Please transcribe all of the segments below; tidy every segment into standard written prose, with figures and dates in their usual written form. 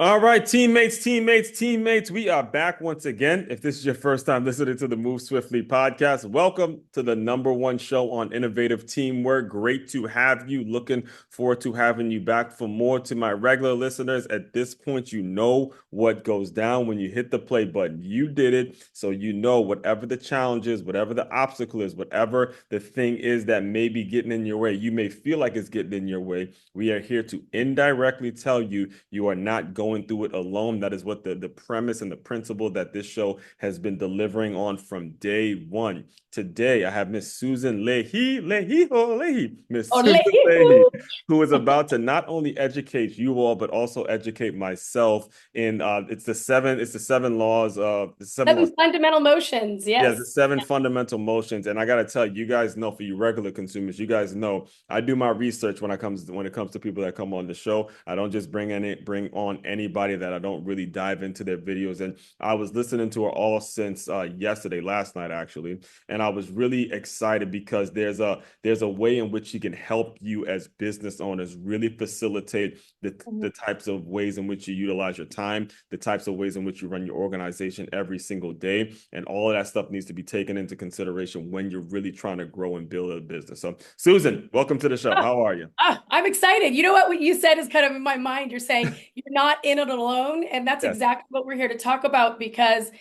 All right, teammates, we are back once again. If this is your first time listening to the Move Swiftly podcast, welcome to the number one show on innovative teamwork. Great to have you. Looking forward to having you back for more. To my regular listeners, at this point, you know what goes down when you hit the play button. You did it, so you know whatever the challenge is, whatever the obstacle is, whatever the thing is that may be getting in your way, you may feel like it's getting in your way. We are here to indirectly tell you you are not going through it alone. That is what the premise and the principle that this show has been delivering on from day one. Today, I have Miss Susan Leahy, Miss Ole. Susan Leahy, who is about to not only educate you all, but also educate myself in it's the seven laws the seven laws. Seven fundamental motions. Yeah, the Yes. seven fundamental motions. And I gotta tell you, you guys know, for you regular consumers, you guys know I do my research when it comes to people that come on the show. I don't just bring on anybody that I don't really dive into their videos. And I was listening to her all since yesterday, last night actually, and I was really excited because there's a way in which she can help you as business owners really facilitate the Mhm. types of ways in which you utilize your time, the types of ways in which you run your organization every single day, and all of that stuff needs to be taken into consideration when you're really trying to grow and build a business. So, Susan, welcome to the show. Ah, How are you? I'm excited. You know what you said is kind of in my mind. You're saying you're not in it alone, and that's Yes. exactly what we're here to talk about because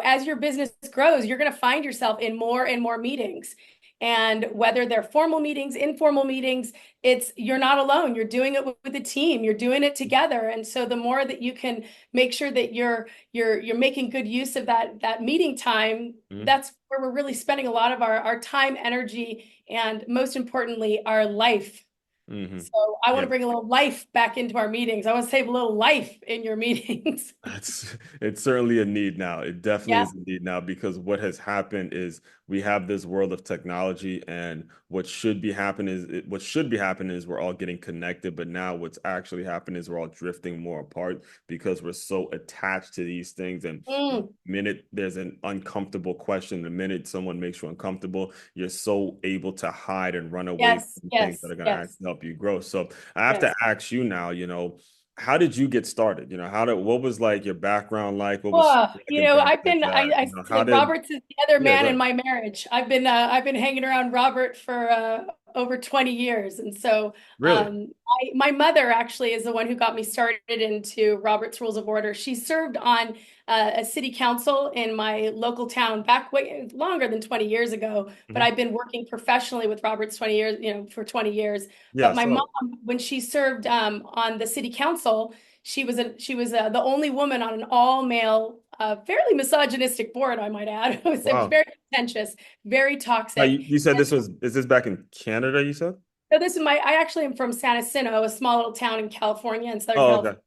as your business grows, you're going to find yourself in more and more meetings. And whether they're formal meetings, informal meetings, it's you're not alone. You're doing it with a team. You're doing it together. And so the more that you can make sure that you're making good use of that meeting time, Mhm. that's where we're really spending a lot of our time, energy, and most importantly, our life. Hmm. So I want Yeah. to bring a little life back into our meetings. I want to save a little life in your meetings. It's certainly a need now. It definitely Yeah. is a need now because what has happened is we have this world of technology, and what should be happening is we're all getting connected, but now what's actually happening is we're all drifting more apart because we're so attached to these things. And the Mm, minute there's an uncomfortable question, the minute someone makes you uncomfortable, you're so able to hide and run away yes, from things that yes, are going to yes, actually help you grow. So I have to yes. ask you now, how did you get started? What was like your background like? What was Oh, like and things like that? I How like did, Robert's is the other yeah, man in go my marriage. I've been hanging around Robert for over 20 years. And so really? my mother actually is the one who got me started into Robert's Rules of Order. She served on a city council in my local town back way longer than 20 years ago, but Hmm. I've been working professionally with Robert's 20 years, for 20 years. Yeah, But my mom, so when she served on the city council, she was the only woman on an all male, fairly misogynistic board, I might add. It was wow. very contentious, very Now, toxic. you said is this back in Canada, you said? So this is I actually am from San Jacinto, a small little town in California, in Southern Oh, okay. California.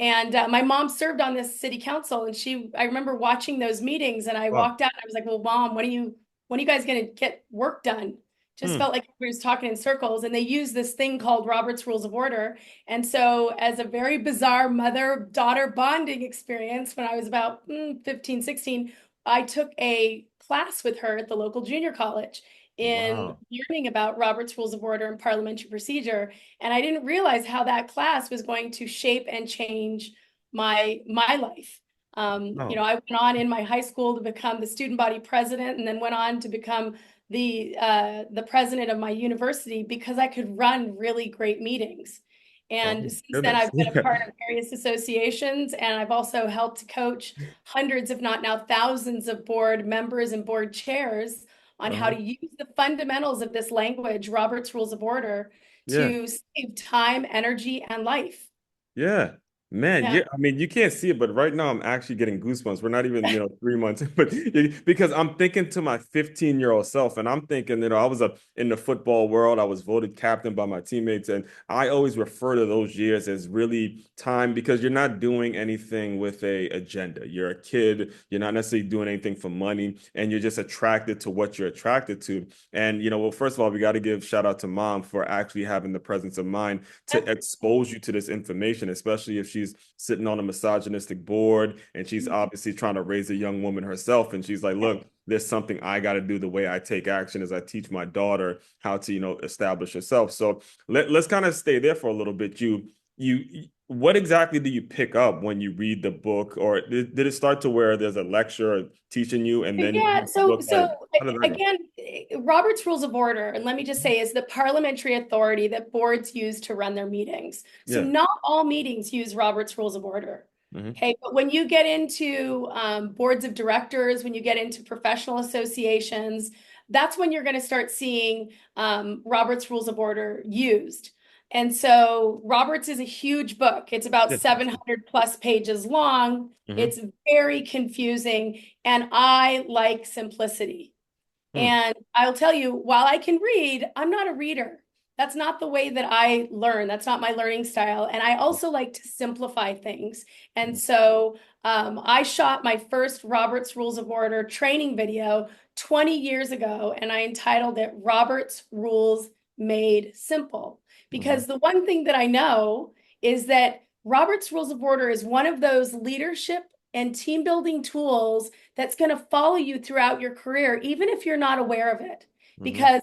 And my mom served on this city council, and I remember watching those meetings, and I Wow. walked out and I was like, well, Mom, when are you guys going to get work done? Just Hmm. felt like we was talking in circles, and they use this thing called Robert's Rules of Order. And so, as a very bizarre mother-daughter bonding experience, when I was about 15, 16, I took a class with her at the local junior college in Wow. learning about Robert's Rules of Order and parliamentary procedure. And I didn't realize how that class was going to shape and change my life. No. I went on in my high school to become the student body president, and then went on to become the president of my university because I could run really great meetings. Oh, And since then, goodness. I've been a part of various associations, and I've also helped coach hundreds, if not now thousands, of board members and board chairs on how Uh-huh. to use the fundamentals of this language, Robert's Rules of Order, Yeah. to save time, energy, and life. Yeah. Man, Yeah. yeah, I mean, you can't see it, but right now I'm actually getting goosebumps. We're not even, 3 months, but because I'm thinking to my 15-year-old self, and I'm thinking, I was in the football world. I was voted captain by my teammates, and I always refer to those years as really time because you're not doing anything with a agenda. You're a kid. You're not necessarily doing anything for money, and you're just attracted to what you're attracted to. And well, first of all, we got to give shout out to mom for actually having the presence of mind to expose you to this information, especially if she's sitting on a misogynistic board and she's obviously trying to raise a young woman herself. And she's like, look, there's something I got to do. The way I take action is I teach my daughter how to, establish herself. So let's kind of stay there for a little bit. You what exactly do you pick up when you read the book, or did it start to where there's a lecturer teaching you and then you Yeah, read the book? Like, how did that go? again, Robert's Rules of Order, and let me just say, is the parliamentary authority that boards use to run their meetings. So Yeah. not all meetings use Robert's Rules of Order. Hmm. Okay, but when you get into boards of directors, when you get into professional associations, that's when you're going to start seeing Robert's Rules of Order used. And so Roberts is a huge book. It's about Yeah. 700 plus pages long. Hmm. It's very confusing, and I like simplicity. Hmm. And I'll tell you, while I can read, I'm not a reader. That's not the way that I learn. That's not my learning style. And I also like to simplify things. And so I shot my first Robert's Rules of Order training video 20 years ago, and I entitled it Robert's Rules Made Simple. Hmm. Because the one thing that I know is that Robert's Rules of Order is one of those leadership and team building tools that's going to follow you throughout your career, even if you're not aware of it. Hmm. Because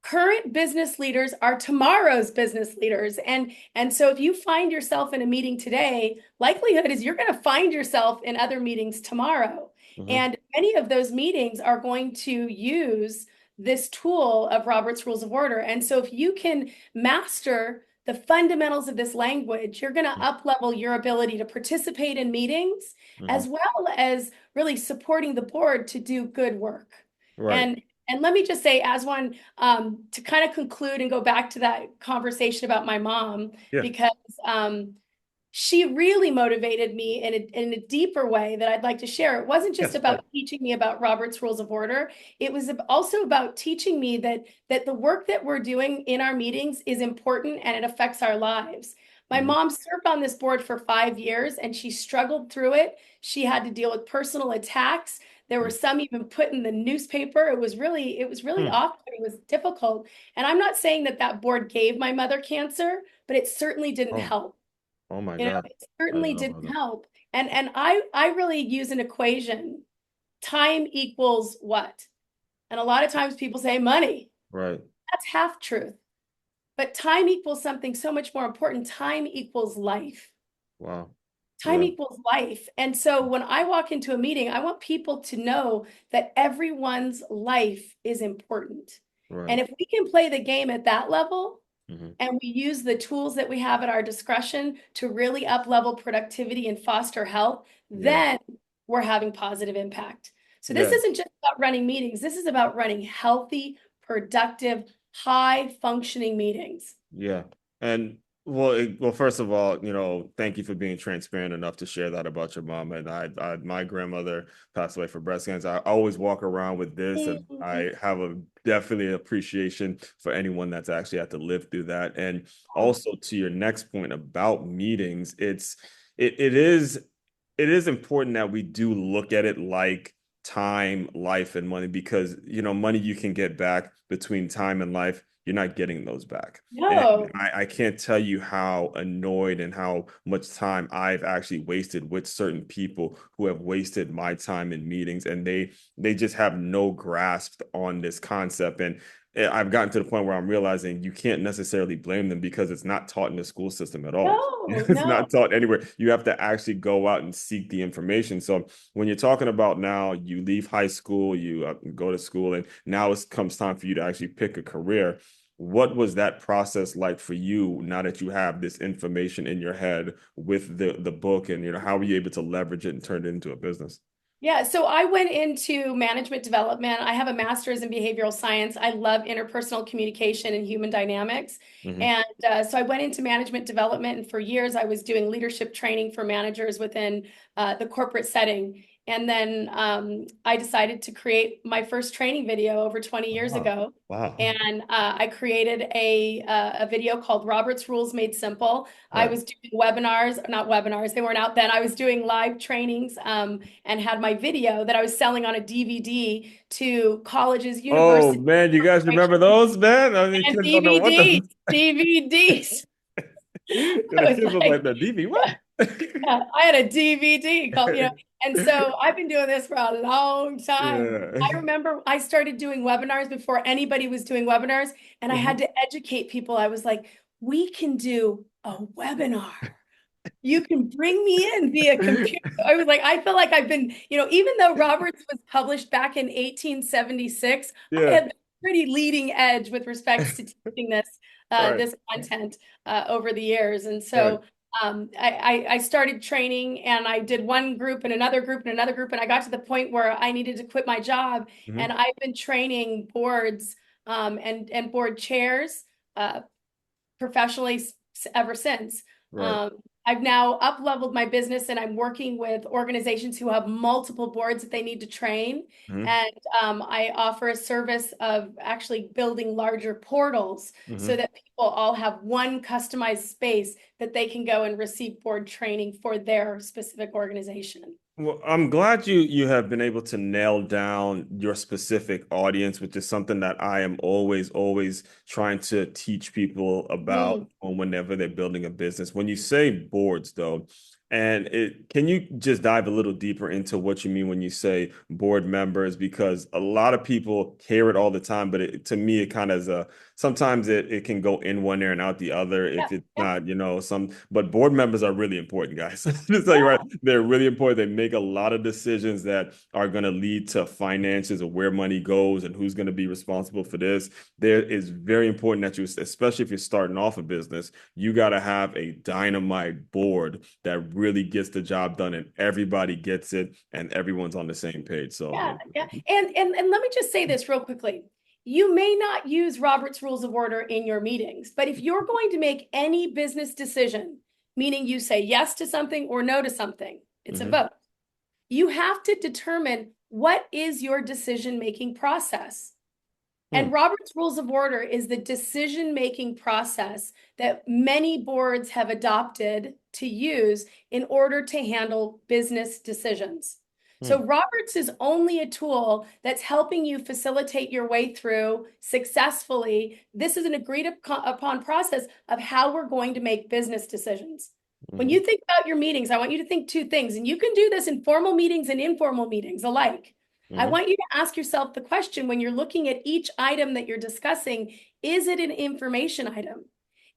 current business leaders are tomorrow's business leaders. And so if you find yourself in a meeting today, likelihood is you're going to find yourself in other meetings tomorrow. Hmm. And many of those meetings are going to use this tool of Robert's Rules of Order. And so if you can master the fundamentals of this language, you're going to up level your ability to participate in meetings Hmm. as well as really supporting the board to do good work. Right. And let me just say, as one to kind of conclude and go back to that conversation about my mom, Yeah. because she really motivated me in a deeper way that I'd like to share. It wasn't just Yes, please. about teaching me about Robert's Rules of Order. It was also about teaching me that the work that we're doing in our meetings is important and it affects our lives. My Hmm. mom served on this board for 5 years and she struggled through it. She had to deal with personal attacks. There were some even put in the newspaper. It was really Hmm. awkward. It was difficult. And I'm not saying that that board gave my mother cancer, but it certainly didn't Oh, help. oh my You know, God. it I didn't certainly know about didn't that. help. And I really use an equation. Time equals what? And a lot of times people say money. Right. That's half truth. But time equals something so much more important. Time equals life. Wow. Time Yeah. equals life. And so when I walk into a meeting, I want people to know that everyone's life is important. Right. And if we can play the game at that level, Hmm. and we use the tools that we have at our discretion to really up level productivity and foster health, Yeah. then we're having positive impact. So this Yeah. isn't just about running meetings. This is about running healthy, productive, high functioning meetings. Yeah. And well, first of all, thank you for being transparent enough to share that about your mom. And my grandmother passed away from breast cancer. I always walk around with this, and I have a definitely appreciation for anyone that's actually had to live through that. And also to your next point about meetings, it is important that we do look at it like time, life, and money, because money you can get back. Between time and life, you're not getting those back. And No, I can't tell you how annoyed and how much time I've actually wasted with certain people who have wasted my time in meetings, and they just have no grasp on this concept. And I've gotten to the point where I'm realizing you can't necessarily blame them because it's not taught in the school system at all. no, It's no. not taught anywhere. You have to actually go out and seek the information. So when you're talking about now, you leave high school, you go to school, and now it comes time for you to actually pick a career. What was that process like for you now that you have this information in your head with the book, and how were you able to leverage it and turn it into a business? Yeah, so I went into management development. I have a master's in behavioral science. I love interpersonal communication and human dynamics. Hmm. And so I went into management development, and for years I was doing leadership training for managers within the corporate setting. And then I decided to create my first training video over 20 years Wow. ago. Wow. And I created a video called Robert's Rules Made Simple. I Right. was doing webinars, not webinars, they weren't out then. I was doing live trainings. And had my video that I was selling on a DVD to colleges, Oh universities, man, you guys remember corporations, those, man? I mean, and kids don't know what DVDs, the DVDs. the I was kids was like, like the DV what? yeah, I had a DVD called. And so I've been doing this for a long time. Yeah. I remember I started doing webinars before anybody was doing webinars, and I had Mhm. to educate people. I was like, we can do a webinar. You can bring me in via computer. I was like, I feel like I've been, even though Roberts was published back in 1876, I Yeah. have been pretty leading edge with respects to teaching Right. this content over the years. And Right. so I started training, and I did one group and another group and another group. And I got to the point where I needed to quit my job. And Hmm. I've been training boards and board chairs uh, professionally ever since. Right. Um, I've now up-leveled my business, and I'm working with organizations who have multiple boards that they need to train. Hmm. And I offer a service of actually building larger portals so Hmm. that people all have one customized space that they can go and receive board training for their specific organization. Well, I'm glad you have been able to nail down your specific audience, which is something that I am always trying to teach people about Mm. whenever they're building a business. When you say boards, though, and can you just dive a little deeper into what you mean when you say board members? Because a lot of people hear it all the time, but to me, it kind of is a sometimes it can go in one ear and out the other Yeah, if it's yeah, not, but board members are really important, guys. Just tell you yeah, right, they're really important. They make a lot of decisions that are going to lead to finances of where money goes and who's going to be responsible for this. There is very important that you, especially if you're starting off a business, you got to have a dynamite board that really gets the job done and everybody gets it and everyone's on the same page. So, yeah, yeah. And let me just say this real quickly. You may not use Robert's Rules of Order in your meetings, but if you're going to make any business decision, meaning you say yes to something or no to something, it's a mhm. vote. You have to determine what is your decision-making process. Hmm. And Robert's Rules of Order is the decision-making process that many boards have adopted to use in order to handle business decisions. Hmm. So Roberts is only a tool that's helping you facilitate your way through successfully. This is an agreed upon process of how we're going to make business decisions. When Mhm. you think about your meetings, I want you to think two things, and you can do this in formal meetings and informal meetings alike. I Mhm. want you to ask yourself the question when you're looking at each item that you're discussing, is it an information item?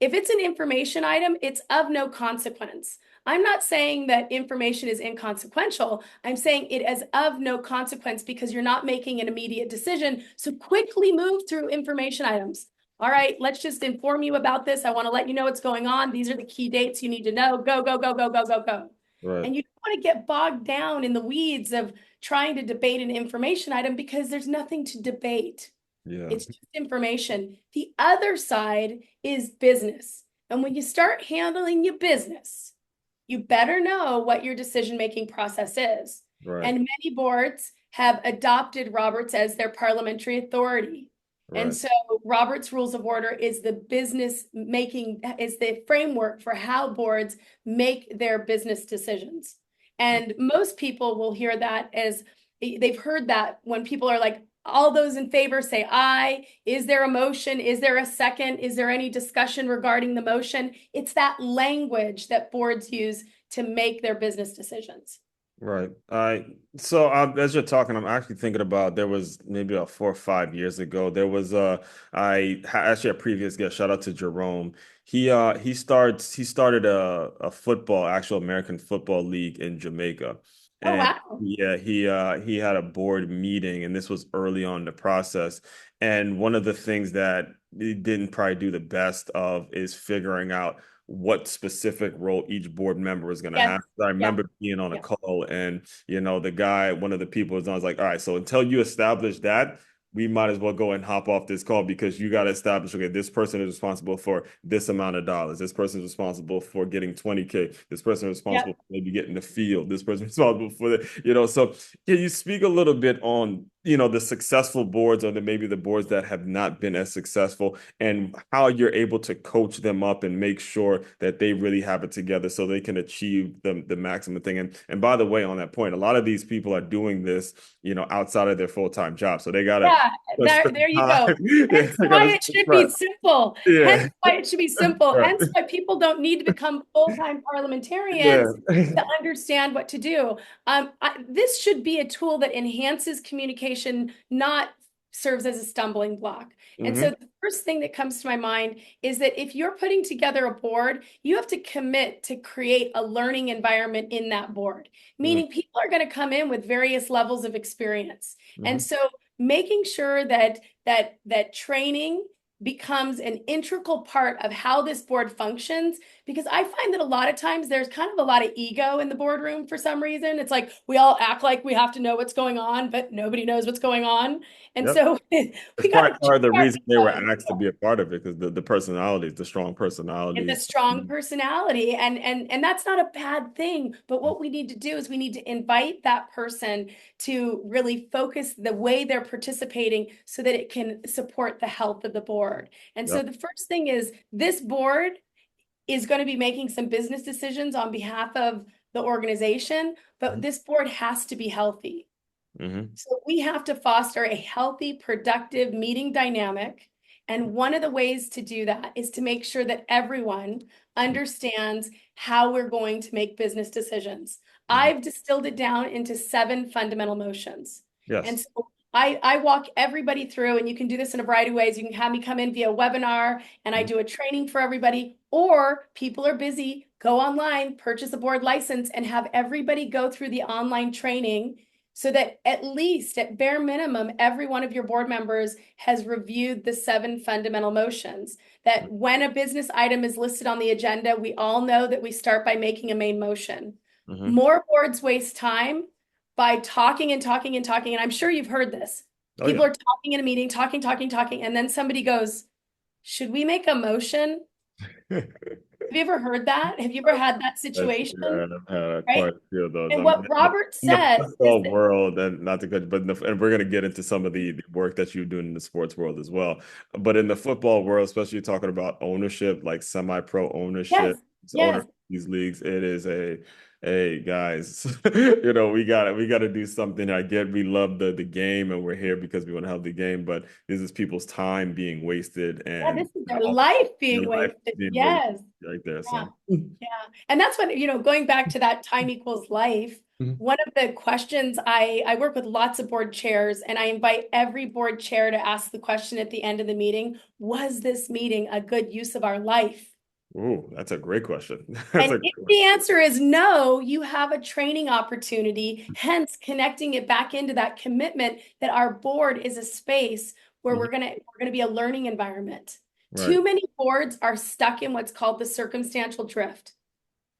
If it's an information item, it's of no consequence. I'm not saying that information is inconsequential. I'm saying it is of no consequence because you're not making an immediate decision. So quickly move through information items. All right, let's just inform you about this. I want to let you know what's going on. These are the key dates you need to know. Go, go, go, go, go, go, go. Right. And you don't want to get bogged down in the weeds of trying to debate an information item because there's nothing to debate. Yeah. It's just information. The other side is business. And when you start handling your business, you better know what your decision-making process is. Right. And many boards have adopted Roberts as their parliamentary authority. And Right. so Roberts Rules of Order is the business making, is the framework for how boards make their business decisions. And most people will hear that as they've heard that when people are like, all those in favor say aye. Is there a motion? Is there a second? Is there any discussion regarding the motion? It's that language that boards use to make their business decisions. Right. As you're talking, I'm actually thinking about there was maybe about 4 or 5 years ago. There was actually a previous guest. Shout out to Jerome. He started a football, actual American football league in Jamaica, Oh, and wow. yeah, he had a board meeting, and this was early on in the process. And one of the things that he didn't probably do the best of is figuring out what specific role each board member is going to Yes. have. I Yeah. remember being on a Yeah. call and, the guy, one of the people was on, was like, all right, so until you establish that, we might as well go and hop off this call because you got to establish, okay, this person is responsible for this amount of dollars. This person is responsible for getting 20K. This person is responsible Yep. for maybe getting the field. This person is responsible for so can you speak a little bit on, the successful boards or maybe the boards that have not been as successful and how you're able to coach them up and make sure that they really have it together so they can achieve the maximum thing. And by the way, on that point, a lot of these people are doing this, outside of their full-time job. So they gotta Yeah, spend there you time. go. Yeah, Hence they why gotta it should right. be simple. Hence Yeah. why it should be simple. Right. Hence why people don't need to become full-time parliamentarians Yeah. to understand what to do. This should be a tool that enhances communication, not serves as a stumbling block. And so Mm-hmm. the first thing that comes to my mind is that if you're putting together a board, you have to commit to create a learning environment in that board, meaning people are going to come in with various levels of experience. And Mm-hmm. so making sure that training becomes an integral part of how this board functions, because I find that a lot of times there's kind of a lot of ego in the boardroom for some reason. It's like we all act like we have to know what's going on, but nobody knows what's going on. And Yep. so It's we got probably to part of the check reason they were our asked to ego be a part of it because the personalities, the strong and the personalities. strong personality, and that's not a bad thing, but what we need to do is we need to invite that person to really focus the way they're participating so that it can support the health of the board. And so Yep. the first thing is this board is going to be making some business decisions on behalf of the organization, but this board has to be healthy. Mm-hmm. So we have to foster a healthy, productive meeting dynamic. And one of the ways to do that is to make sure that everyone understands how we're going to make business decisions. Mm-hmm. I've distilled it down into 7 fundamental motions. And Yes. so I walk everybody through, and you can do this in a variety of ways. You can have me come in via webinar and I Mm-hmm. do a training for everybody, or people are busy, go online, purchase a board license, and have everybody go through the online training so that at least at bare minimum, every one of your board members has reviewed the 7 fundamental motions. That when a business item is listed on the agenda, we all know that we start by making a main motion. Mm-hmm. More boards waste time by talking and talking and talking. And I'm sure you've heard this. Oh People yeah. are talking in a meeting, talking, talking, talking. And then somebody goes, should we make a motion? Have you ever heard that? Have you ever had that Yeah, situation? I've had quite Right? a few of those. I And mean, what Robert in the says is football that, world, and not to cut, but and we're going to get into some of the work that you're doing in the sports world as well. But in the football world, especially talking about ownership, like semi-pro ownership, yes, owner yes. of these leagues, it is hey guys, we gotta do something. I get we love the game and we're here because we want to help the game, but this is people's time being wasted Yeah, and this is their life your being life wasted. being wasted Yes. right there. Yeah. So. Yeah. And that's when, going back to that time equals life, Mhm. one of the questions I work with lots of board chairs, and I invite every board chair to ask the question at the end of the meeting, was this meeting a good use of our life? Ooh, that's a great question. That's And a if great the answer is no, you have a training opportunity, hence connecting it back into that commitment that our board is a space where Mhm. we're gonna be a learning environment. Right. Too many boards are stuck in what's called the circumstantial drift.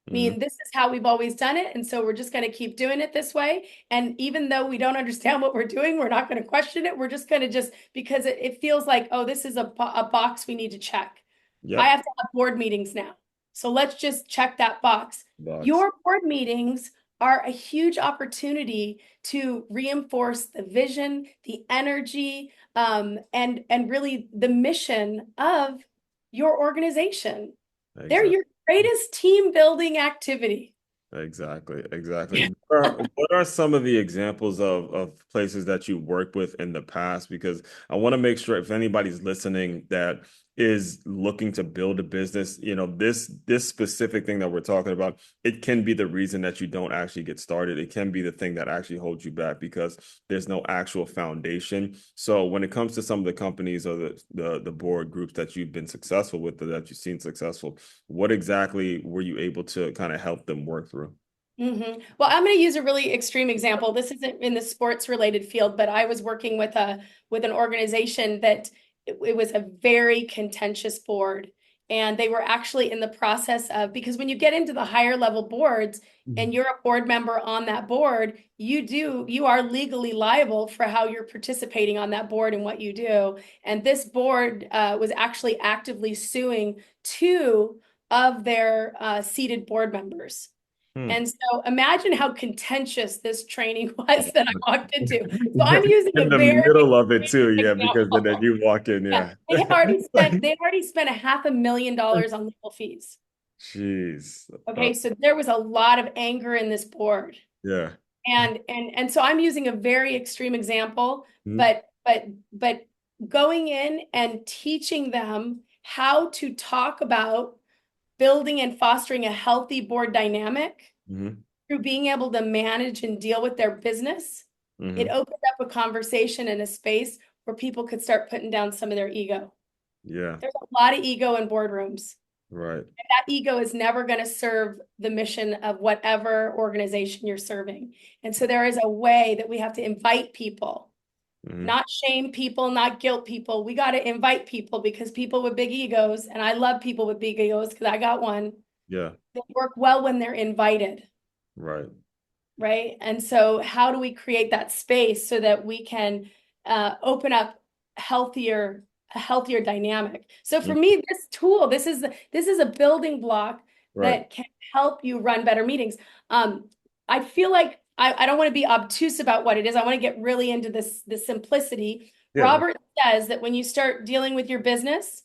I Hmm. mean, this is how we've always done it, and so we're just going to keep doing it this way. And even though we don't understand what we're doing, we're not going to question it. We're just going to because it feels like, oh, this is a box we need to check. I Yep. have to have board meetings now. So let's just check that box. Box. Your board meetings are a huge opportunity to reinforce the vision, the energy, and really the mission of your organization. They're Exactly. your greatest team building activity. Exactly. Exactly. What are some of the examples of places that you worked with in the past? Because I want to make sure if anybody's listening that is looking to build a business, this specific thing that we're talking about, it can be the reason that you don't actually get started. It can be the thing that actually holds you back because there's no actual foundation. So when it comes to some of the companies or the board groups that you've been successful with, or that you've seen successful, what exactly were you able to kind of help them work through? Well, I'm going to use a really extreme example. This isn't in the sports related field, but I was working with an organization that it was a very contentious board. And they were actually in the process of, because when you get into the higher level boards and you're a board member on that board, you are legally liable for how you're participating on that board and what you do. And this board was actually actively suing 2 of their seated board members. Hmm. And so imagine how contentious this training was that I walked into. So Yeah, I'm using in a the very middle of it extreme too, yeah, because then example. you walk in, Yeah, yeah. they already spent $500,000 on legal fees. Jeez. Okay, so there was a lot of anger in this board. Yeah. And so I'm using a very extreme example, Mhm. but going in and teaching them how to talk about building and fostering a healthy board dynamic Mhm. through being able to manage and deal with their business. It Mhm. opened up a conversation and a space where people could start putting down some of their ego. Yeah. There's a lot of ego in boardrooms. Right. And that ego is never going to serve the mission of whatever organization you're serving. And so there is a way that we have to invite people, not shame people, not guilt people. We got to invite people, because people with big egos, and I love people with big egos because I got one. Yeah. They work well when they're invited. Right. Right. And so how do we create that space so that we can open up a healthier dynamic? So for me, this tool, this is a building block Right. that can help you run better meetings. I feel like I don't want to be obtuse about what it is. I want to get really into the simplicity. Yeah. Robert says that when you start dealing with your business,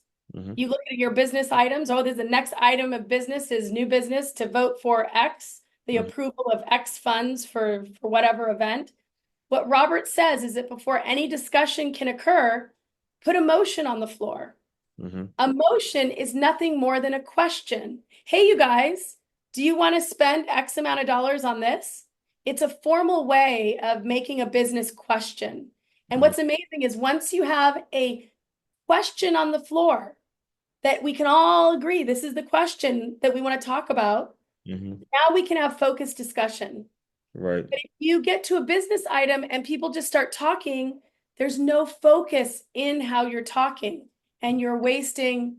you look at your business items. Oh, there's the next item of business is new business to vote for X, the approval of X funds for whatever event. What Robert says is that before any discussion can occur, put a motion on the floor. A motion is nothing more than a question. Hey, you guys, do you want to spend X amount of dollars on this? It's a formal way of making a business question. And what's amazing is once you have a question on the floor that we can all agree, this is the question that we want to talk about, now we can have focused discussion. Right. But if you get to a business item and people just start talking, there's no focus in how you're talking, and you're wasting.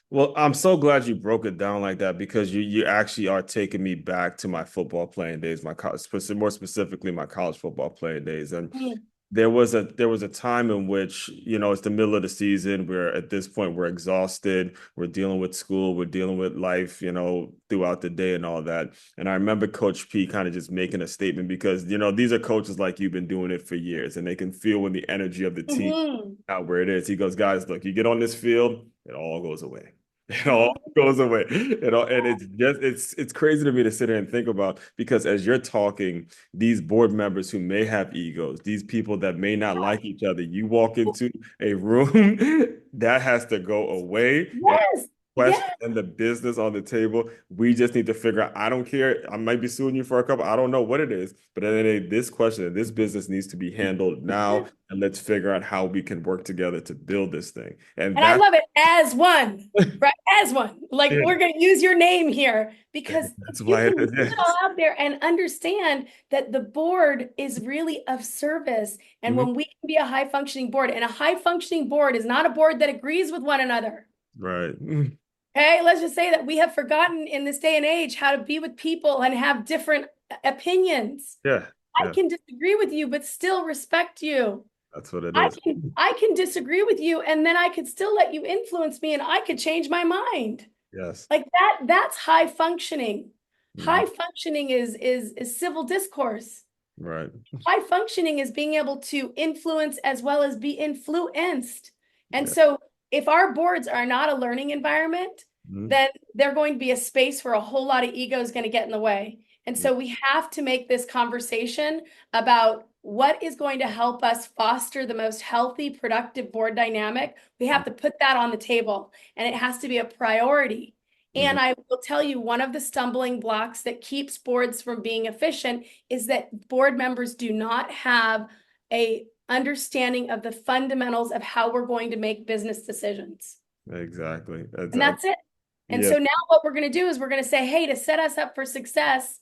Well, I'm so glad you broke it down like that, because you actually are taking me back to my football playing days, my college, more specifically my college football playing days. And there was a time in which, it's the middle of the season. We're at this point, we're exhausted. We're dealing with school. We're dealing with life, throughout the day and all that. And I remember Coach P kind of just making a statement, because, these are coaches like you've been doing it for years, and they can feel when the energy of the team out where it is. He goes, guys, look, you get on this field, it all goes away. It all goes away. And it's crazy to me to sit here and think about, because as you're talking, these board members who may have egos, these people that may not like each other, you walk into a room that has to go away. Yes. Question and the business on the table. We just need to figure out. I don't care. I might be suing you for a couple. I don't know what it is, but at the end of the day, this question and this business needs to be handled now. And let's figure out how we can work together to build this thing. And I love it, as one, right? As one. Like, we're going to use your name here, because that's you why can put it all out there and understand that the board is really of service. And when we can be a high functioning board, and a high functioning board is not a board that agrees with one another. Right. Okay, let's just say that we have forgotten in this day and age how to be with people and have different opinions. Yeah. I can disagree with you, but still respect you. That's what it is. I can disagree with you, and then I could still let you influence me, and I could change my mind. Yes. Like that's high functioning. High functioning is civil discourse. Right. High functioning is being able to influence as well as be influenced. And so if our boards are not a learning environment, then they're going to be a space where a whole lot of ego is going to get in the way. And so we have to make this conversation about what is going to help us foster the most healthy, productive board dynamic. We have to put that on the table, and it has to be a priority. And I will tell you, one of the stumbling blocks that keeps boards from being efficient is that board members do not have a understanding of the fundamentals of how we're going to make business decisions. Exactly. And that's it. And so now what we're going to do is we're going to say, hey, to set us up for success,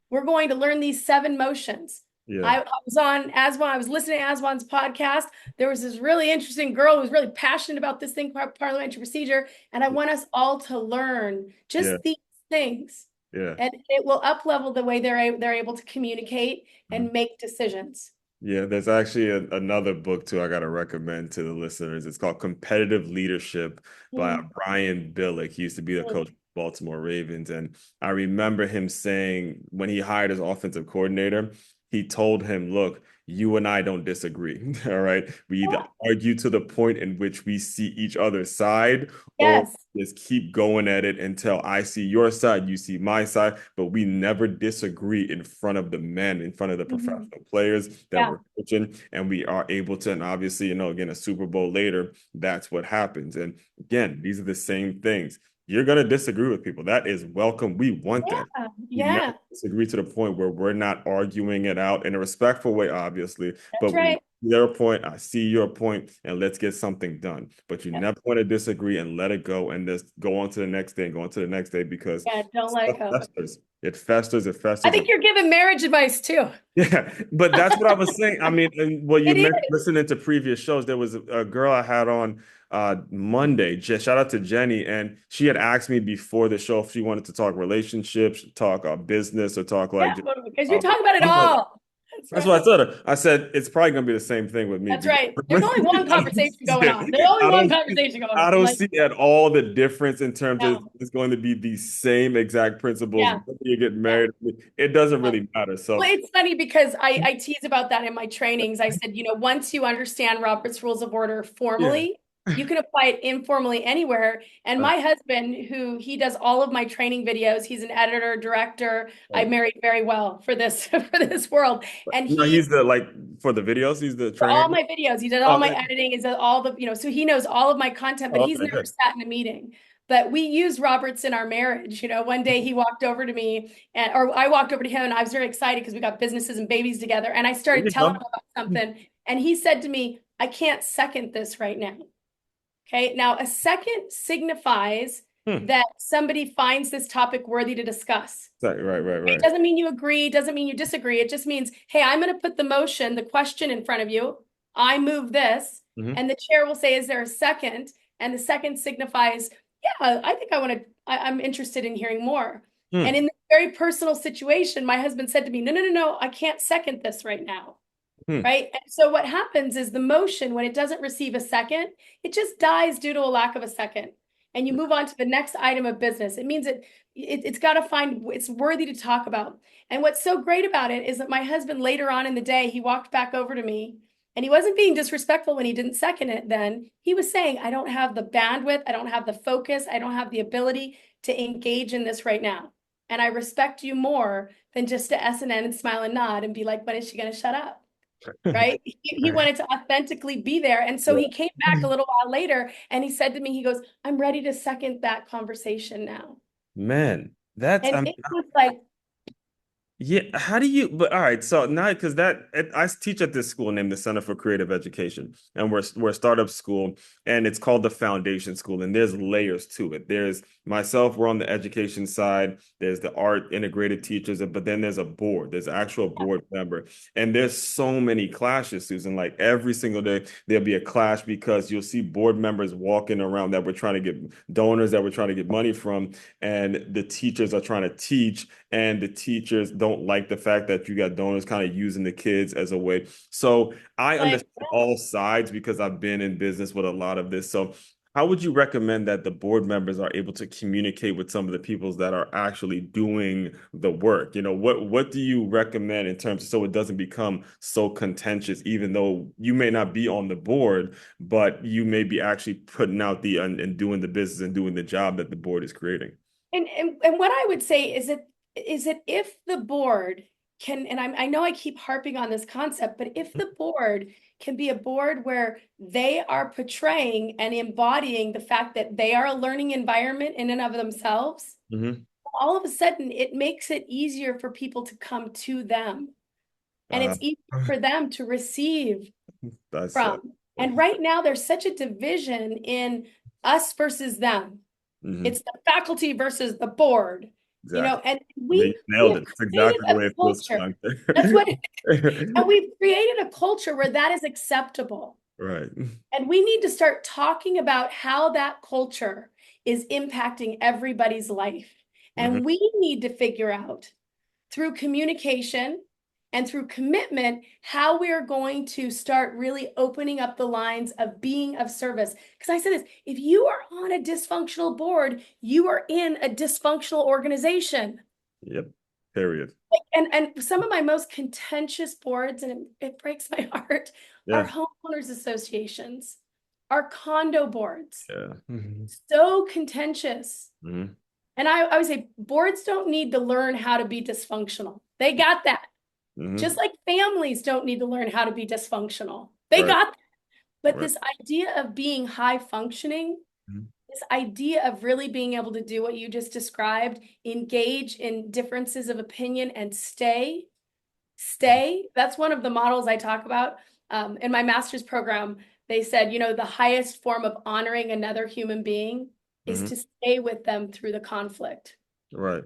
we're going to learn these 7 motions. I was on Aswan. I was listening to Aswan's podcast. There was this really interesting girl who was really passionate about this thing, parliamentary procedure. And I want us all to learn just these things. And it will up-level the way they're able to communicate and make decisions. Yeah, there's actually another book too I got to recommend to the listeners. It's called Competitive Leadership by Brian Billick. He used to be the coach of Baltimore Ravens. And I remember him saying when he hired his offensive coordinator, he told him, look, you and I don't disagree. All right. We either argue to the point in which we see each other's side, or just keep going at it until I see your side, you see my side. But we never disagree in front of the men, in front of the professional players that we're coaching. And we are able to, and obviously, again, a Super Bowl later, that's what happens. And again, these are the same things. you're going to disagree with people. That is welcome. We want that. Yeah, We never yeah, disagree to the point where we're not arguing it out in a respectful way, obviously. But that's when you right. see their point, I see your point, and let's get something done. But you Yeah, never want to disagree and let it go and just go on to the next day and go on to the next day because yeah, don't let it stuff go. festers. It festers, it I festers. think you're giving marriage advice too. Yeah, but that's what I was saying. I mean, and what you It is. meant listening to previous shows, there was a girl I had on Monday. Shout out to Jenny, and she had asked me before the show if she wanted to talk relationships, talk business, or talk Yeah, like just, because you're talking about it I'm like, all. That's that's what I right. told her. I said it's probably gonna be the same thing with me That's because right. There's only one conversation going on. There's only I one don't conversation going I on. don't Like, see at all the difference in terms of no, it's going to be the same exact principles yeah, whether you get yeah. married. It doesn't Yeah. really matter. Well, So it's funny because I tease about that in my trainings. I said, once you understand Robert's Rules of Order yeah. formally, you can apply it informally anywhere. And Uh, my husband, who he does all of my training videos, he's an editor, director. I uh, married very well for this for this world. And no, he he's the like for the videos, he's the for all trainer. my videos, he does all Oh, my okay. editing, is all the, so he knows all of my content, but Oh, he's okay, never good. sat in a meeting. But we use Roberts in our marriage. One day he walked over to me or I walked over to him and I was very excited because we got businesses and babies together. And I There started you telling go. him about something. And he said to me, I can't second this right now. Okay. Now, a second signifies Hmm. that somebody finds this topic worthy to discuss. Right, right, It right. doesn't mean you agree, doesn't mean you disagree. It just means, hey, I'm going to put the motion, the question in front of you. I move this, Hmm. and the chair will say, is there a second? And the second signifies, yeah, I think I'm interested in hearing more. And Hmm. in this very personal situation, my husband said to me, no, no, no, no, I can't second this right now. Hmm. Right. And so what happens is the motion, when it doesn't receive a second, it just dies due to a lack of a second. And you move on to the next item of business. It means it's got to find, it's worthy to talk about. And what's so great about it is that my husband later on in the day, he walked back over to me and he wasn't being disrespectful when he didn't second it then. He was saying, I don't have the bandwidth, I don't have the focus, I don't have the ability to engage in this right now. And I respect you more than just to S and N and smile and nod and be like, when is she going to shut up? Right? He wanted to authentically be there. And so he came back a little while later and he said to me, he goes, I'm ready to second that conversation now. Man, that's And it was like, yeah, how do you? But all right, so now because I teach at this school named the Center for Creative Education, and we're a startup school, and it's called the Foundation School, and there's layers to it. There's myself, we're on the education side. There's the art integrated teachers, but then there's a board. There's an actual board member, and there's so many clashes, Susan. Like every single day, there'll be a clash because you'll see board members walking around that we're trying to get donors that we're trying to get money from, and the teachers are trying to teach and the teachers don't like the fact that you got donors kind of using the kids as a way. So I like, understand all sides because I've been in business with a lot of this. So how would you recommend that the board members are able to communicate with some of the people that are actually doing the work? What do you recommend in terms of so it doesn't become so contentious, even though you may not be on the board, but you may be actually putting out and doing the business and doing the job that the board is creating? and what I would say is that if the board can, and I know I keep harping on this concept, but if the board can be a board where they are portraying and embodying the fact that they are a learning environment in and of themselves, Mm-hmm. all of a sudden it makes it easier for people to come to them. And Uh, it's easier for them to receive that's from. And right now, there's such a division in us versus them. mhm, It's the faculty versus the board, exactly. and I mean, you we nailed have it. It's created exactly the a way it feels culture. sometimes. That's what, and we've created a culture where that is acceptable. Right. And we need to start talking about how that culture is impacting everybody's life. Hmm. And we need to figure out through communication and through commitment how we are going to start really opening up the lines of being of service. Because I said this, if you are on a dysfunctional board, you are in a dysfunctional organization. Yep. Period. And some of my most contentious boards, and it breaks my heart, are Yeah. homeowners associations, are condo boards. Yeah. Hmm. So contentious. Hmm. And I would say boards don't need to learn how to be dysfunctional. They got that. Just Hmm. like families don't need to learn how to be dysfunctional. They Right. got that. But Right. this idea of being high functioning, this idea of really being able to do what you just described, engage in differences of opinion and stay. That's one of the models I talk about. In my master's program, they said, the highest form of honoring another human being is Hmm. to stay with them through the conflict. Right.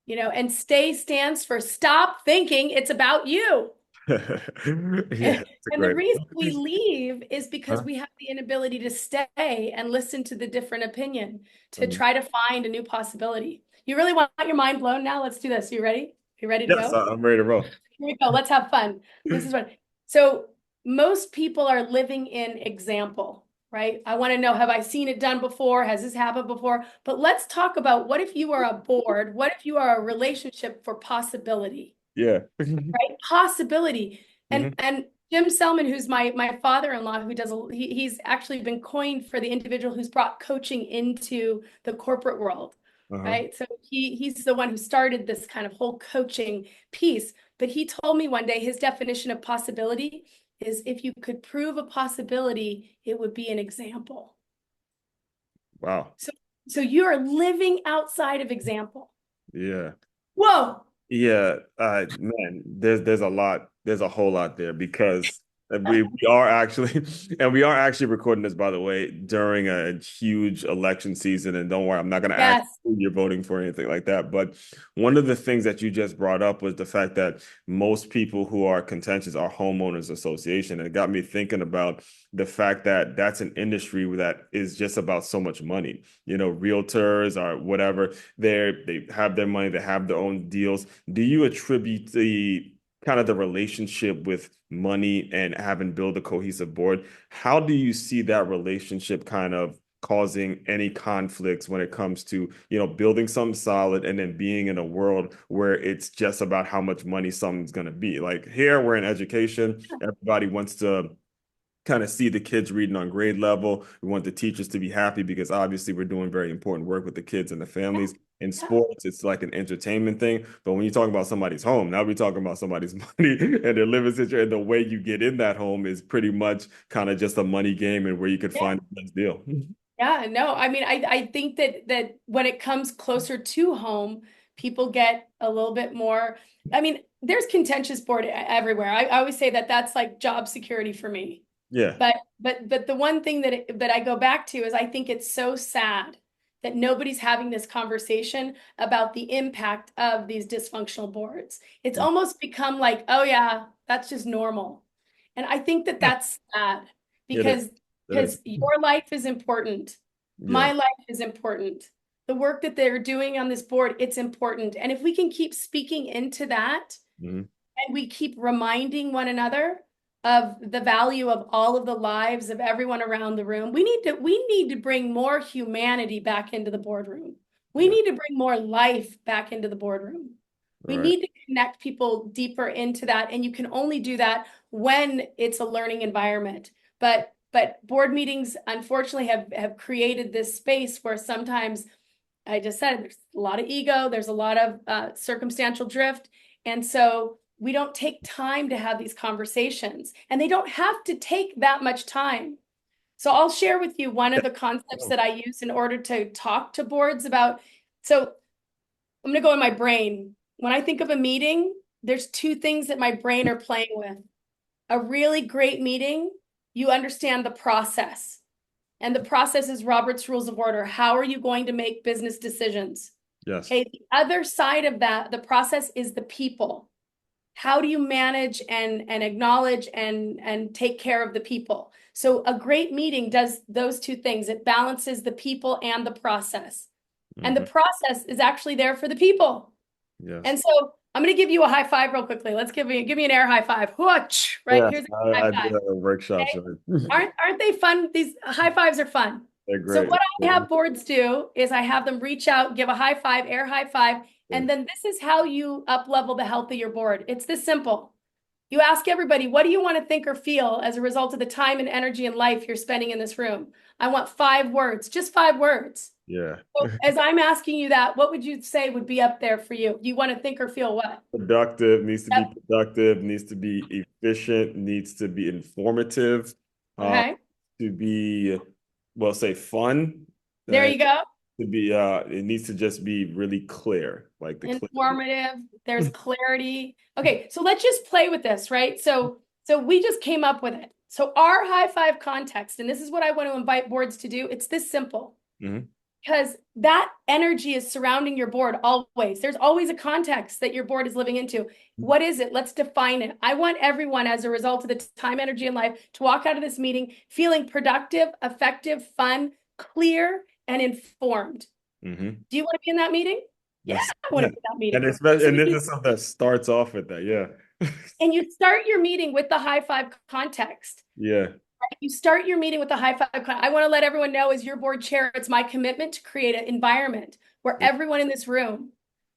And stay stands for stop thinking it's about you. Yeah, that's a And the great. reason we leave is because Huh? we have the inability to stay and listen to the different opinion to Mhm. try to find a new possibility. You really want your mind blown now? Let's do this. You ready? You ready to Yes, go? I'm ready to roll. Here we go. Let's have fun. This is what. So most people are living in example, right? I want to know, have I seen it done before? Has this happened before? But let's talk about what if you are a board? What if you are a relationship for possibility? Yeah. Right? Possibility. And Hmm. and Jim Selman, who's my father-in-law, who does he's actually been coined for the individual who's brought coaching into the corporate world, Uh-huh. right? So he's the one who started this kind of whole coaching piece. But he told me one day his definition of possibility is if you could prove a possibility, it would be an example. Wow. So you are living outside of example. Yeah. Whoa. Yeah, man, there's a lot, there's a whole lot there because we are actually, and we are actually recording this, by the way, during a huge election season. And don't worry, I'm not going to ask Yes. who you're voting for or anything like that. But one of the things that you just brought up was the fact that most people who are contentious are homeowners association. And it got me thinking about the fact that that's an industry that is just about so much money. Realtors or whatever they have their money, they have their own deals. Do you attribute the kind of the relationship with money and having built a cohesive board? How do you see that relationship kind of causing any conflicts when it comes to, building something solid and then being in a world where it's just about how much money something's going to be? Like here, we're in education, everybody wants to kind of see the kids reading on grade level. We want the teachers to be happy because obviously we're doing very important work with the kids and the Yeah. families. In Yeah. sports, it's like an entertainment thing. But when you talk about somebody's home, now we're talking about somebody's money and their living situation. And the way you get in that home is pretty much kind of just a money game and where you could Yeah. find the best deal. Yeah, no, I mean, I think that when it comes closer to home, people get a little bit more. I mean, there's contentious board everywhere. I always say that that's like job security for me. Yeah. But the one thing that I go back to is I think it's so sad that nobody's having this conversation about the impact of these dysfunctional boards. It's almost become like, oh yeah, that's just normal. And I think that that's sad It is. because It is. your life is important. Yeah. My life is important. The work that they're doing on this board, it's important. And if we can keep speaking into that Mhm. and we keep reminding one another of the value of all of the lives of everyone around the room, we need to bring more humanity back into the boardroom. We Yeah. need to bring more life back into the boardroom. We Right. need to connect people deeper into that, and you can only do that when it's a learning environment. But board meetings, unfortunately, have created this space where sometimes I just said there's a lot of ego, there's a lot of circumstantial drift, and so we don't take time to have these conversations, and they don't have to take that much time. So I'll share with you one of the concepts that I use in order to talk to boards about. So I'm going to go in my brain. When I think of a meeting, there's two things that my brain are playing with. A really great meeting, you understand the process. And the process is Robert's Rules of Order. How are you going to make business decisions? Yes. Okay, the other side of that, the process is the people. How do you manage and acknowledge and take care of the people? So a great meeting does those two things. It balances the people and the process. And the Hmm. process is actually there for the people. Yes. And so I'm going to give you a high five real quickly. Let's give me an air high five. Whoosh, right? Yes, Here's a high I do five. have workshops. Okay. Aren't they fun? These high fives are fun. They're So great. what I have boards do is I have them reach out, give a high five, air high five, and then this is how you up level the health of your board. It's this simple. You ask everybody, what do you want to think or feel as a result of the time and energy and life you're spending in this room? I want 5 words, just 5 words. Yeah. So as I'm asking you that, what would you say would be up there for you? You want to think or feel what? Productive, needs to be Yep. productive, needs to be efficient, needs to be informative, uh, Okay. to be, well, say fun. There And you go. to be it needs to just be really clear, like the clarity. Informative. There's clarity. Okay, so let's just play with this, right? So we just came up with it. So our high five context, and this is what I want to invite boards to do. It's this simple. Mhm. Because that energy is surrounding your board always. There's always a context that your board is living into. What is it? Let's define it. I want everyone, as a result of the time, energy, and life, to walk out of this meeting feeling productive, effective, fun, clear, and informed. Mhm. Do you want to be in that meeting? Yeah, Yes. I want to Yeah. be in that And meeting. especially, So and this is something that starts off with that. Yeah. you start your meeting with the high five context. Yeah. You start your meeting with a high five. I want to let everyone know, as your board chair, it's my commitment to create an environment where everyone in this room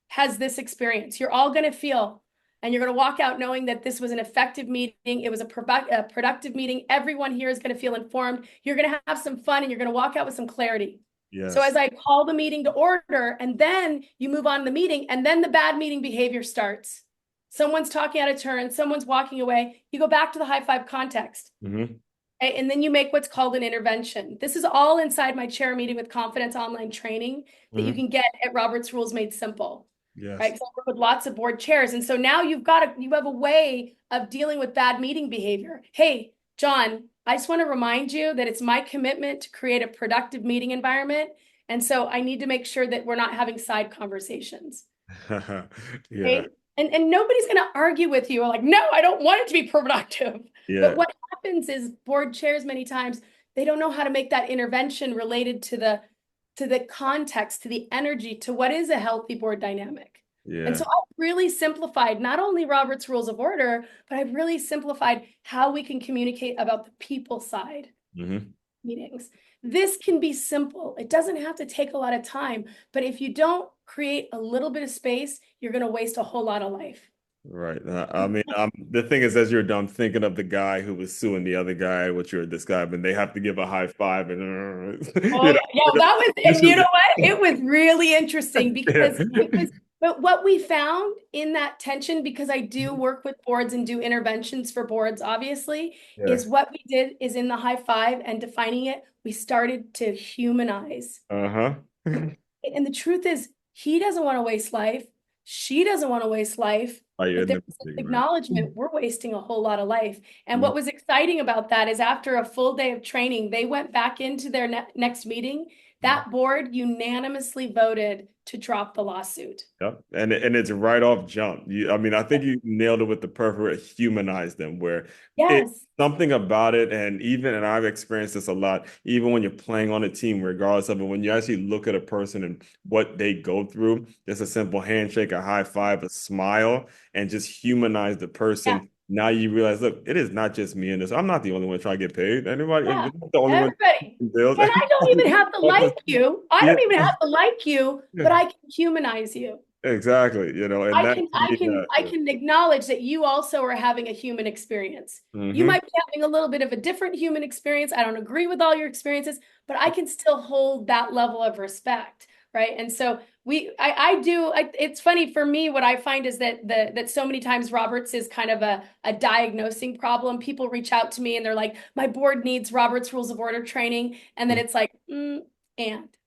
has this experience. You're all going to feel, and you're going to walk out knowing that this was an effective meeting. It was a productive meeting. Everyone here is going to feel informed. You're going to have some fun, and you're going to walk out with some clarity. So Yes. as I call the meeting to order, and then you move on to the meeting, and then the bad meeting behavior starts. Someone's talking out of turn, someone's walking away. You go back to the high five context. Mhm. And then you make what's called an intervention. This is all inside my chair meeting with confidence online training that you Mhm. can get at Robert's Rules Made Simple, right? Yes. Because I work with lots of board chairs. And so now you have a way of dealing with bad meeting behavior. Hey, John, I just want to remind you that it's my commitment to create a productive meeting environment. And so I need to make sure that we're not having side conversations. Yeah. Right? And nobody's going to argue with you like, no, I don't want it to be productive. But Yeah. what happens is board chairs many times, they don't know how to make that intervention related to the context, to the energy, to what is a healthy board dynamic. And Yeah. so I've really simplified not only Robert's Rules of Order, but I've really simplified how we can communicate about the people side Mhm. meetings. This can be simple. It doesn't have to take a lot of time, but if you don't create a little bit of space, you're going to waste a whole lot of life. Right. I mean, the thing is, as you're done thinking of the guy who was suing the other guy, what you're describing, they have to give a high five and, Oh you yeah, yeah, know, that was, this and you is, know what? It was really interesting because it yeah. was, but what we found in that tension, because I do work with boards and do interventions for boards, obviously, Yeah. is what we did is in the high five and defining it, we started to humanize. Uh-huh. And the truth is, he doesn't want to waste life. She doesn't want to waste life. Oh, you're But in there's the this meeting, right? acknowledgement we're wasting a whole lot of life. And Mhm. what was exciting about that is after a full day of training, they went back into their next meeting. That board unanimously voted to drop the lawsuit. Yep. And it's right off jump. I mean, I think you nailed it with the perfect word, humanize them, where it Yes. something about it, and I've experienced this a lot, even when you're playing on a team, regardless of it, when you actually look at a person and what they go through, just a simple handshake, a high five, a smile, and just humanize the Yeah. person. Now you realize, look, it is not just me in this. I'm not the only one trying to get paid. Anybody, Yeah. you're not the only one Everybody. paying bills. And I don't even have to like you. I Yeah. don't even have to like you, but I can humanize you. Exactly, and that to me, I can acknowledge that you also are having a human experience. You hmm might be having a little bit of a different human experience. I don't agree with all your experiences, but I can still hold that level of respect, right? And so it's funny for me, what I find is that so many times Roberts is kind of a diagnosing problem. People reach out to me and they're like, my board needs Roberts Rules of Order training. And then it's like, and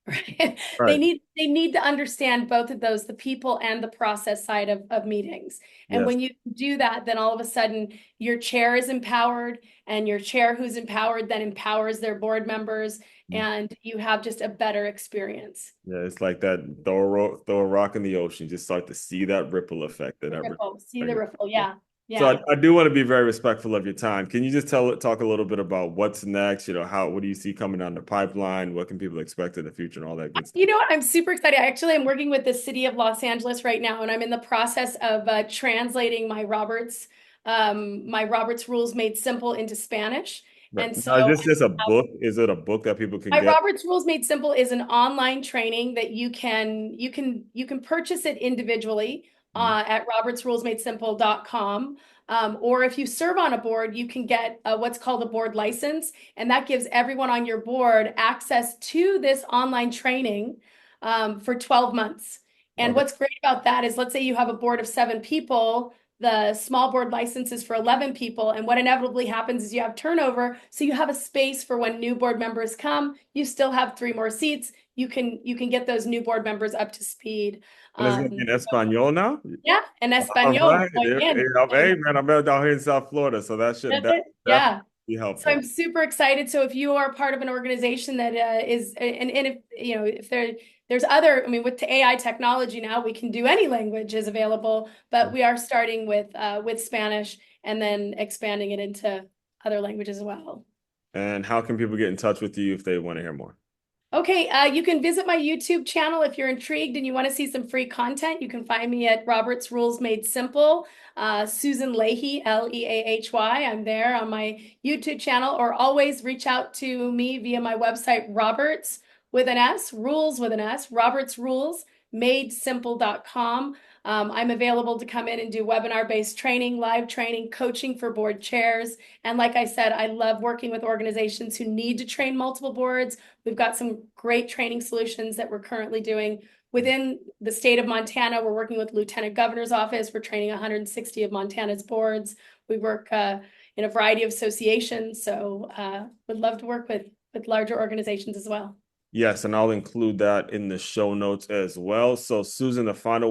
right. Right. They need to understand both of those, the people and the process side of meetings. And Yes. when you do that, then all of a sudden your chair is empowered, and your chair who's empowered then empowers their board members, Mm. and you have just a better experience. Yeah, it's like that throw a rock in the ocean, just start to see that ripple effect that The that ripple, see the ripple ripple. effect. Yeah. So Yeah. I do want to be very respectful of your time. Can you just talk a little bit about what's next? What do you see coming down the pipeline? What can people expect in the future and all that good stuff? You know what? I'm super excited. Actually, I'm working with the city of Los Angeles right now, and I'm in the process of translating my Roberts Rules Made Simple into Spanish. Right. And so Now, is this just a book? Is it a book that people can my get? Roberts Rules Made Simple is an online training that you can purchase it individually Mhm. at robertsrulesmadesimple.com. Or if you serve on a board, you can get what's called a board license, and that gives everyone on your board access to this online training for 12 months. And Okay. what's great about that is, let's say you have a board of 7 people. The small board license is for 11 people. And what inevitably happens is you have turnover. So you have a space for when new board members come, you still have 3 more seats. you can get those new board members up to speed. And it's gonna be in Espanol now. Yeah, en All español. right. Muy Okay. bien. Hey, man, I'm down here in South Florida, so that should That's it. definitely Yeah. be So I'm helpful. super excited. So if you are part of an organization that is, and if if there's other, I mean, with AI technology now, we can do any language is available, but we are starting with Spanish and then expanding it into other languages as well. And how can people get in touch with you if they want to hear more? Okay, you can visit my YouTube channel if you're intrigued and you want to see some free content. You can find me at Robert's Rules Made Simple, Susan Leahy, Leahy. I'm there on my YouTube channel, or always reach out to me via my website, Roberts with an S, Rules with an S, Roberts Rules, madesimple.com. I'm available to come in and do webinar-based training, live training, coaching for board chairs. And like I said, I love working with organizations who need to train multiple boards. We've got some great training solutions that we're currently doing within the state of Montana. We're working with Lieutenant Governor's office. We're training 160 of Montana's boards. We work in a variety of associations. So would love to work with larger organizations as well. Yes, and I'll include that in the show notes as well. So, Susan, the final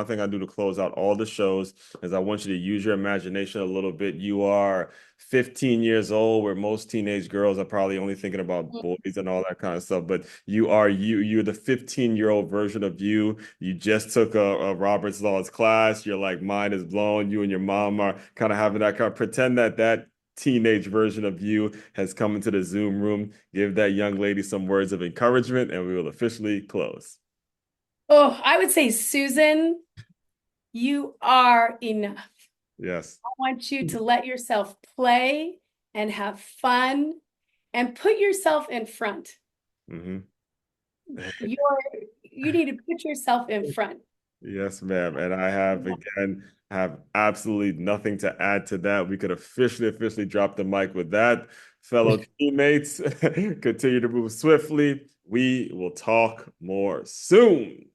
thing I do to close out all the shows is I want you to use your imagination a little bit. You are 15 years old, where most teenage girls are probably only thinking about boys and all that kind of stuff. But you're the 15-year-old version of you. You just took a Robert's Laws class. You're like, mind is blown. You and your mom are kind of having that kind of pretend that teenage version of you has come into the Zoom room. Give that young lady some words of encouragement, and we will officially close. Oh, I would say, Susan, you are enough. Yes. I want you to let yourself play and have fun and put yourself in front. Mm-hmm. You need to put yourself in front. Yes, ma'am. And I have absolutely nothing to add to that. We could officially drop the mic with that. Fellow teammates, continue to move swiftly. We will talk more soon.